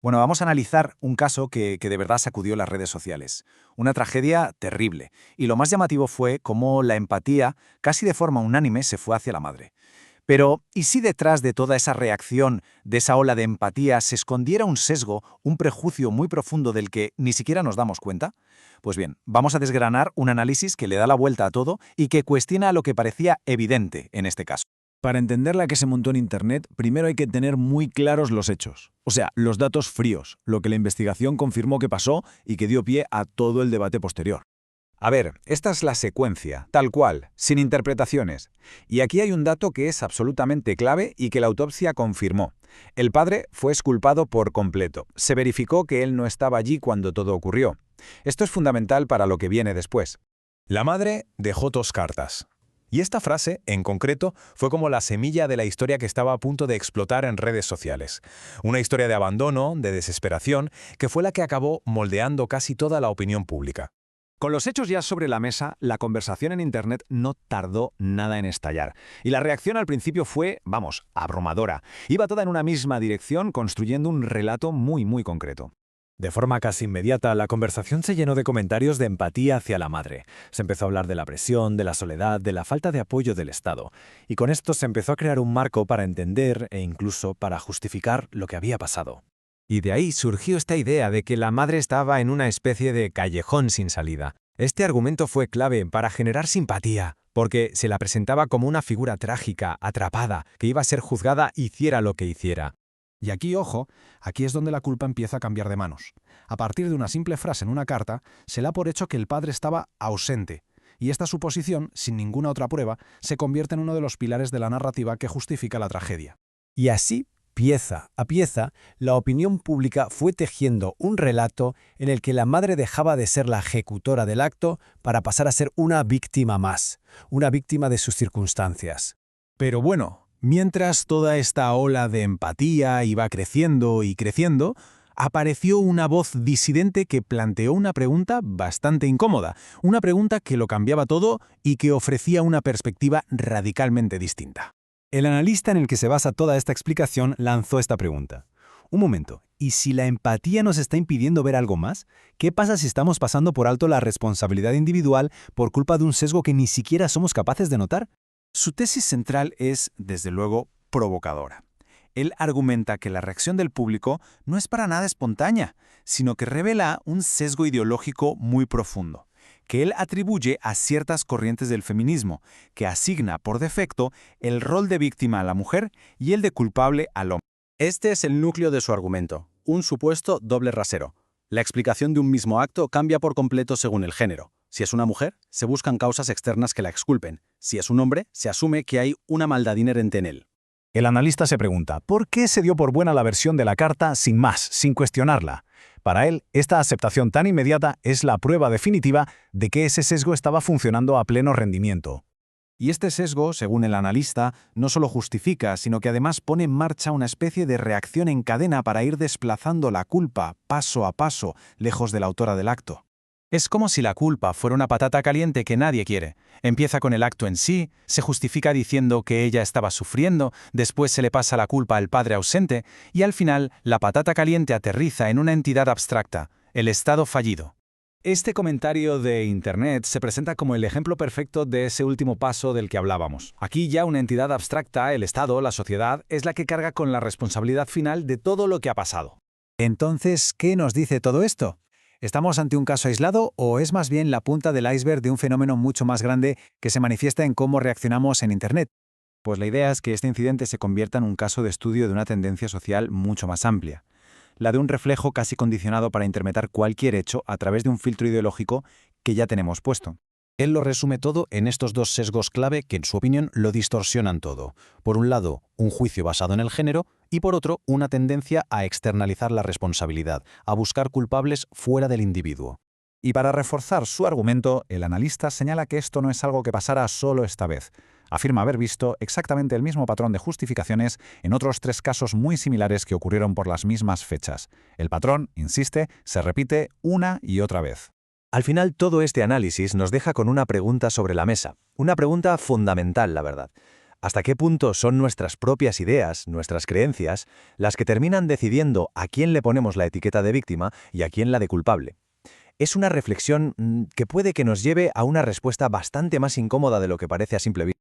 Bueno, vamos a analizar un caso que de verdad sacudió las redes sociales. Una tragedia terrible. Y lo más llamativo fue cómo la empatía, casi de forma unánime, se fue hacia la madre. Pero, ¿y si detrás de toda esa reacción, de esa ola de empatía, se escondiera un sesgo, un prejuicio muy profundo del que ni siquiera nos damos cuenta? Pues bien, vamos a desgranar un análisis que le da la vuelta a todo y que cuestiona lo que parecía evidente en este caso. Para entender la que se montó en Internet, primero hay que tener muy claros los hechos, o sea, los datos fríos, lo que la investigación confirmó que pasó y que dio pie a todo el debate posterior. A ver, esta es la secuencia, tal cual, sin interpretaciones. Y aquí hay un dato que es absolutamente clave y que la autopsia confirmó. El padre fue exculpado por completo. Se verificó que él no estaba allí cuando todo ocurrió. Esto es fundamental para lo que viene después. La madre dejó dos cartas. Y esta frase, en concreto, fue como la semilla de la historia que estaba a punto de explotar en redes sociales. Una historia de abandono, de desesperación, que fue la que acabó moldeando casi toda la opinión pública. Con los hechos ya sobre la mesa, la conversación en Internet no tardó nada en estallar. Y la reacción al principio fue, vamos, abrumadora. Iba toda en una misma dirección, construyendo un relato muy concreto. De forma casi inmediata, la conversación se llenó de comentarios de empatía hacia la madre. Se empezó a hablar de la presión, de la soledad, de la falta de apoyo del Estado. Y con esto se empezó a crear un marco para entender e incluso para justificar lo que había pasado. Y de ahí surgió esta idea de que la madre estaba en una especie de callejón sin salida. Este argumento fue clave para generar simpatía, porque se la presentaba como una figura trágica, atrapada, que iba a ser juzgada hiciera lo que hiciera. Y aquí, ojo, aquí es donde la culpa empieza a cambiar de manos. A partir de una simple frase en una carta, se da por hecho que el padre estaba ausente, y esta suposición, sin ninguna otra prueba, se convierte en uno de los pilares de la narrativa que justifica la tragedia. Y así, pieza a pieza, la opinión pública fue tejiendo un relato en el que la madre dejaba de ser la ejecutora del acto para pasar a ser una víctima más, una víctima de sus circunstancias. Pero bueno, mientras toda esta ola de empatía iba creciendo y creciendo, apareció una voz disidente que planteó una pregunta bastante incómoda, una pregunta que lo cambiaba todo y que ofrecía una perspectiva radicalmente distinta. El analista en el que se basa toda esta explicación lanzó esta pregunta. Un momento, ¿y si la empatía nos está impidiendo ver algo más? ¿Qué pasa si estamos pasando por alto la responsabilidad individual por culpa de un sesgo que ni siquiera somos capaces de notar? Su tesis central es, desde luego, provocadora. Él argumenta que la reacción del público no es para nada espontánea, sino que revela un sesgo ideológico muy profundo, que él atribuye a ciertas corrientes del feminismo, que asigna por defecto el rol de víctima a la mujer y el de culpable al hombre. Este es el núcleo de su argumento, un supuesto doble rasero. La explicación de un mismo acto cambia por completo según el género. Si es una mujer, se buscan causas externas que la exculpen. Si es un hombre, se asume que hay una maldad inherente en él. El analista se pregunta, ¿por qué se dio por buena la versión de la carta sin más, sin cuestionarla? Para él, esta aceptación tan inmediata es la prueba definitiva de que ese sesgo estaba funcionando a pleno rendimiento. Y este sesgo, según el analista, no solo justifica, sino que además pone en marcha una especie de reacción en cadena para ir desplazando la culpa paso a paso, lejos de la autora del acto. Es como si la culpa fuera una patata caliente que nadie quiere. Empieza con el acto en sí, se justifica diciendo que ella estaba sufriendo, después se le pasa la culpa al padre ausente, y al final la patata caliente aterriza en una entidad abstracta, el Estado fallido. Este comentario de Internet se presenta como el ejemplo perfecto de ese último paso del que hablábamos. Aquí ya una entidad abstracta, el Estado, la sociedad, es la que carga con la responsabilidad final de todo lo que ha pasado. Entonces, ¿qué nos dice todo esto? ¿Estamos ante un caso aislado o es más bien la punta del iceberg de un fenómeno mucho más grande que se manifiesta en cómo reaccionamos en Internet? Pues la idea es que este incidente se convierta en un caso de estudio de una tendencia social mucho más amplia, la de un reflejo casi condicionado para interpretar cualquier hecho a través de un filtro ideológico que ya tenemos puesto. Él lo resume todo en estos dos sesgos clave que, en su opinión, lo distorsionan todo. Por un lado, un juicio basado en el género, y por otro, una tendencia a externalizar la responsabilidad, a buscar culpables fuera del individuo. Y para reforzar su argumento, el analista señala que esto no es algo que pasara solo esta vez. Afirma haber visto exactamente el mismo patrón de justificaciones en otros 3 casos muy similares que ocurrieron por las mismas fechas. El patrón, insiste, se repite una y otra vez. Al final, todo este análisis nos deja con una pregunta sobre la mesa. Una pregunta fundamental, la verdad. ¿Hasta qué punto son nuestras propias ideas, nuestras creencias, las que terminan decidiendo a quién le ponemos la etiqueta de víctima y a quién la de culpable? Es una reflexión que puede que nos lleve a una respuesta bastante más incómoda de lo que parece a simple vista.